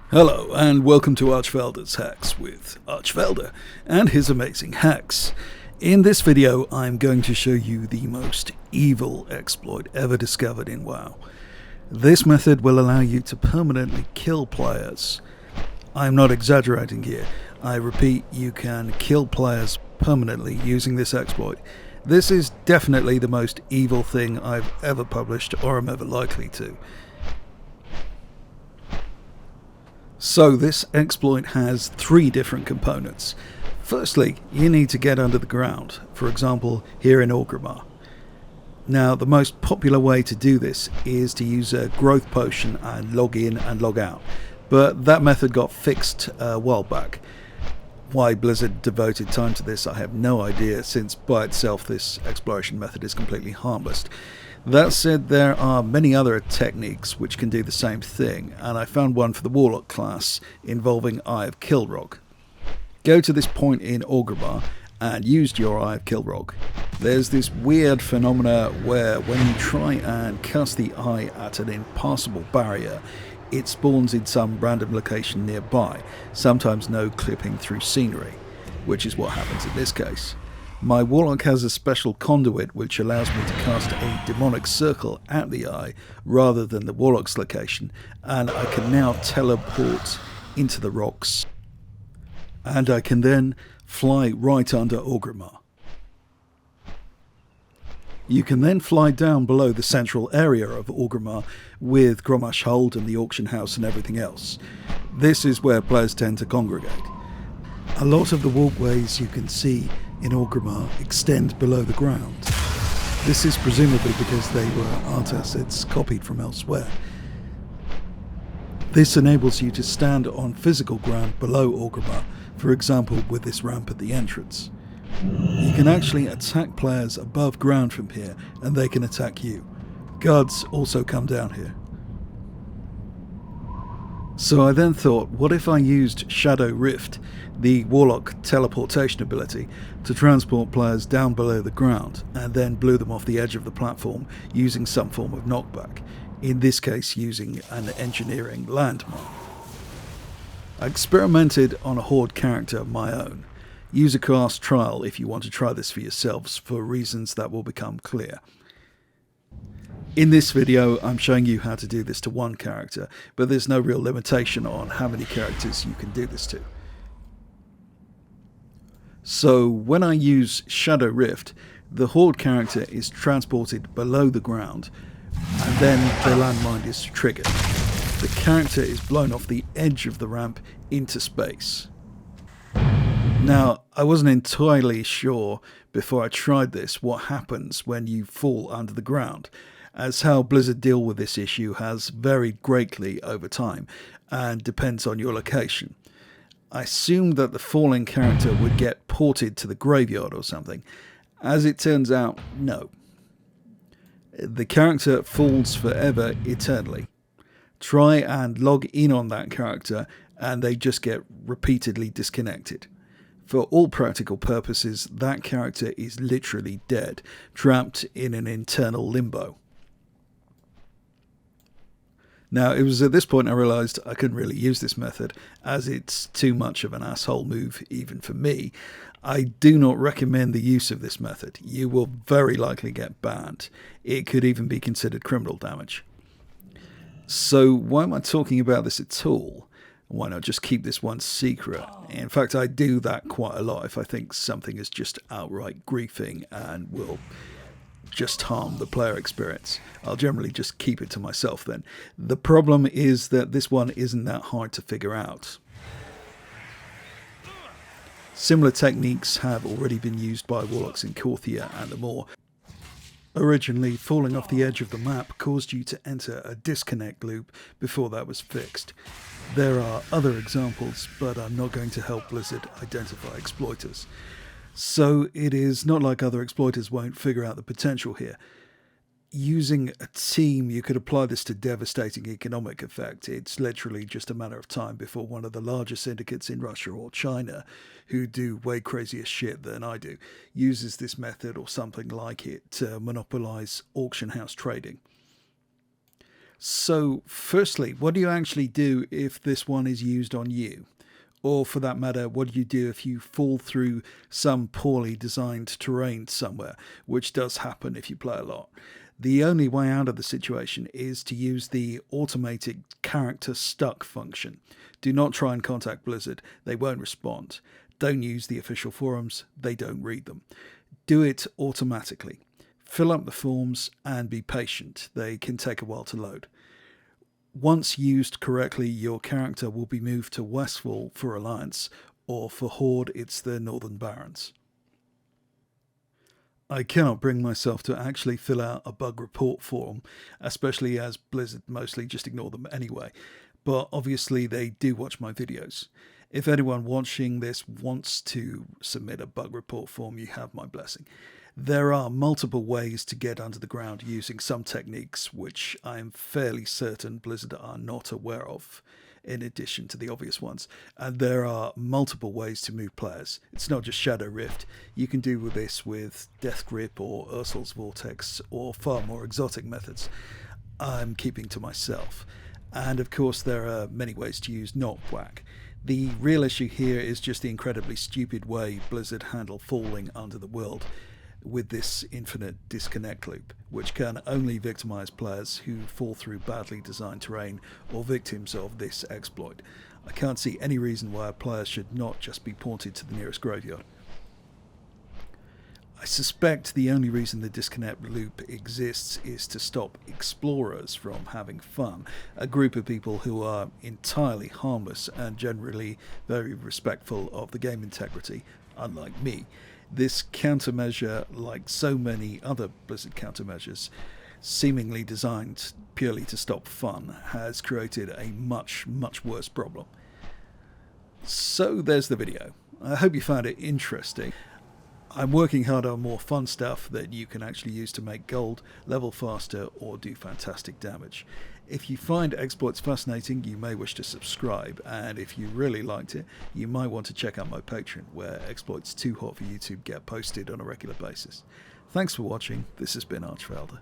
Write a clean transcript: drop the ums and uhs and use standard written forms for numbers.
Hello and welcome to Archfelder's Hacks with Archfelder and his amazing hacks. In this video I'm going to show you the most evil exploit ever discovered in WoW. This method will allow you to permanently kill players. I'm not exaggerating here. I repeat, you can kill players permanently using this exploit. This is definitely the most evil thing I've ever published or am ever likely to. So this exploit has three different components. Firstly, you need to get under the ground, for example here in Orgrimmar. Now the most popular way to do this is to use a growth potion and log in and log out, but that method got fixed a while back. Why Blizzard devoted time to this I have no idea, since by itself this exploration method is completely harmless. That said, there are many other techniques which can do the same thing, and I found one for the Warlock class involving Eye of Kilrog. Go to this point in Orgrimmar and use your Eye of Kilrog. There's this weird phenomena where when you try and cast the eye at an impassable barrier, it spawns in some random location nearby, sometimes no clipping through scenery, which is what happens in this case. My Warlock has a special conduit which allows me to cast a demonic circle at the eye rather than the Warlock's location, and I can now teleport into the rocks, and I can then fly right under Orgrimmar. You can then fly down below the central area of Orgrimmar with Grommash Hold and the auction house and everything else. This is where players tend to congregate. A lot of the walkways you can see in Orgrimmar extend below the ground. This is presumably because they were art assets copied from elsewhere. This enables you to stand on physical ground below Orgrimmar, for example with this ramp at the entrance. You can actually attack players above ground from here, and they can attack you. Guards also come down here. So I then thought, what if I used Shadow Rift, the Warlock teleportation ability, to transport players down below the ground, and then blew them off the edge of the platform using some form of knockback, in this case using an engineering landmark. I experimented on a Horde character of my own. Use a class trial if you want to try this for yourselves for reasons that will become clear. In this video I'm showing you how to do this to one character, but there's no real limitation on how many characters you can do this to. So when I use Shadow Rift, the Horde character is transported below the ground, and then the landmine is triggered. The character is blown off the edge of the ramp into space. Now, I wasn't entirely sure before I tried this what happens when you fall under the ground, as how Blizzard deal with this issue has varied greatly over time and depends on your location. I assumed that the falling character would get ported to the graveyard or something. As it turns out, no. The character falls forever, eternally. Try and log in on that character and they just get repeatedly disconnected. For all practical purposes, that character is literally dead, trapped in an internal limbo. Now, it was at this point I realised I couldn't really use this method, as it's too much of an asshole move even for me. I do not recommend the use of this method. You will very likely get banned. It could even be considered criminal damage. So why am I talking about this at all? Why not just keep this one secret? In fact, I do that quite a lot if I think something is just outright griefing and will just harm the player experience. I'll generally just keep it to myself then. The problem is that this one isn't that hard to figure out. Similar techniques have already been used by Warlocks in Korthia and the more. Originally, falling off the edge of the map caused you to enter a disconnect loop before that was fixed. There are other examples, but I'm not going to help Blizzard identify exploiters. So it is not like other exploiters won't figure out the potential here. Using a team, you could apply this to devastating economic effect. It's literally just a matter of time before one of the larger syndicates in Russia or China, who do way crazier shit than I do, uses this method or something like it to monopolize auction house trading. So, firstly, what do you actually do if this one is used on you? Or, for that matter, what do you do if you fall through some poorly designed terrain somewhere, which does happen if you play a lot? The only way out of the situation is to use the automated character stuck function. Do not try and contact Blizzard, they won't respond. Don't use the official forums, they don't read them. Do it automatically. Fill up the forms and be patient, they can take a while to load. Once used correctly, your character will be moved to Westfall for Alliance, or for Horde it's the Northern Barrens. I cannot bring myself to actually fill out a bug report form, especially as Blizzard mostly just ignore them anyway, but obviously they do watch my videos. If anyone watching this wants to submit a bug report form, you have my blessing. There are multiple ways to get under the ground using some techniques which I am fairly certain Blizzard are not aware of, in addition to the obvious ones. And there are multiple ways to move players. It's not just Shadow Rift. You can do this with Death Grip or Ursul's Vortex or far more exotic methods. I'm keeping to myself. And of course there are many ways to use knockback. The real issue here is just the incredibly stupid way Blizzard handle falling under the world with this infinite disconnect loop, which can only victimize players who fall through badly designed terrain or victims of this exploit. I can't see any reason why players should not just be ported to the nearest graveyard. I suspect the only reason the disconnect loop exists is to stop explorers from having fun, a group of people who are entirely harmless and generally very respectful of the game integrity, unlike me. This countermeasure, like so many other Blizzard countermeasures, seemingly designed purely to stop fun, has created a much worse problem. So there's the video. I hope you found it interesting. I'm working hard on more fun stuff that you can actually use to make gold, level faster, or do fantastic damage. If you find exploits fascinating, you may wish to subscribe, and if you really liked it, you might want to check out my Patreon, where exploits too hot for YouTube get posted on a regular basis. Thanks for watching, this has been Archfelder.